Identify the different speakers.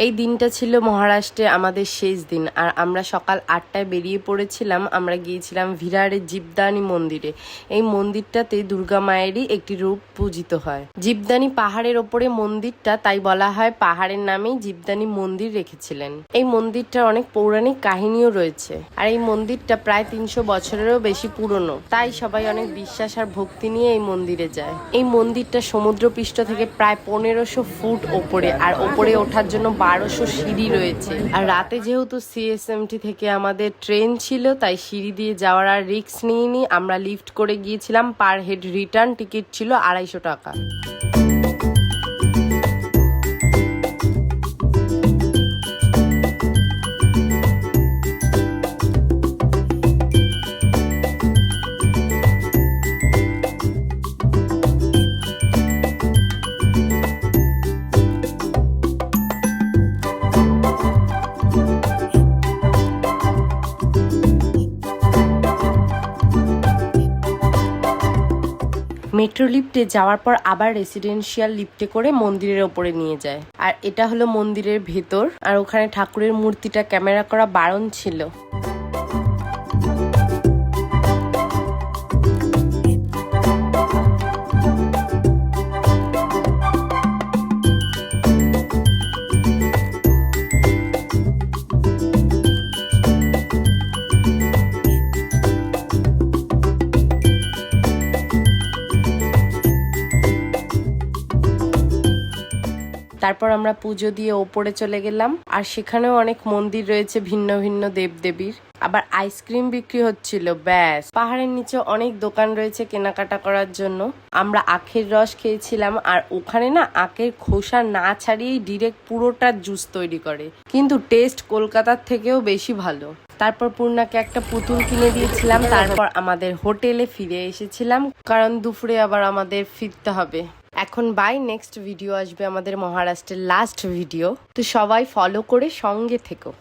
Speaker 1: এই দিনটা ছিল মহারাষ্ট্রে আমাদের শেষ দিন, আর আমরা সকাল 8টায় বেরিয়ে পড়েছিলাম। আমরা গিয়েছিলাম ভিরারের জীবদানি মন্দিরে। এই মন্দিরটাতে দুর্গা মায়েরই একটি রূপ পূজিত হয়। জীবদানি পাহাড়ের ওপরে মন্দিরটা, তাই বলা হয় পাহাড়ের নামেই জীবদানি মন্দির রেখেছিলেন। এই মন্দিরটার অনেক পৌরাণিক কাহিনীও রয়েছে, আর এই মন্দিরটা প্রায় 300 বছরেরও বেশি পুরনো, তাই সবাই অনেক বিশ্বাস আর ভক্তি নিয়ে এই মন্দিরে যায়। এই মন্দিরটা সমুদ্রপৃষ্ঠ থেকে প্রায় 1500 ফুট ওপরে, আর ওপরে ওঠার জন্য 1200 সিঁড়ি রয়েছে। আর রাতে যেহেতু সিএসএমটি থেকে আমাদের ট্রেন ছিল, তাই সিঁড়ি দিয়ে যাওয়ার আর রিস্ক নিইনি। আমরা লিফট করে গিয়েছিলাম। পার হেড রিটার্ন টিকিট ছিল 250 টাকা। মেট্রো লিফটে যাওয়ার পর আবার রেসিডেন্সিয়াল লিফটে করে মন্দিরের ওপরে নিয়ে যায়। আর এটা হলো মন্দিরের ভেতর, আর ওখানে ঠাকুরের মূর্তিটা ক্যামেরা করা বারণ ছিল। তারপর আমরা পুজো দিয়ে ওপরে চলে গেলাম, আর সেখানেও অনেক মন্দির রয়েছে ভিন্ন ভিন্ন দেবদেবীর। আবার আইসক্রিম বিক্রি হচ্ছিল। ব্যাস, পাহাড়ের নিচে অনেক দোকান রয়েছে কেনাকাটা করার জন্য। আমরা আখের রস খেয়েছিলাম, আর ওখানে না আখের খোসা না ছাড়িয়েই ডিরেক্ট পুরোটা জুস তৈরি করে, কিন্তু টেস্ট কলকাতার থেকেও বেশি ভালো। তারপর পূর্ণাকে একটা পুতুল কিনে দিয়েছিলাম। তারপর আমাদের হোটেলে ফিরে এসেছিলাম, কারণ দুপুরে আবার আমাদের ফিরতে হবে। এখন বাই, নেক্সট ভিডিও আসবে আমাদের মহারাষ্ট্রের লাস্ট ভিডিও। তো সবাই ফলো করে সঙ্গে থেকো।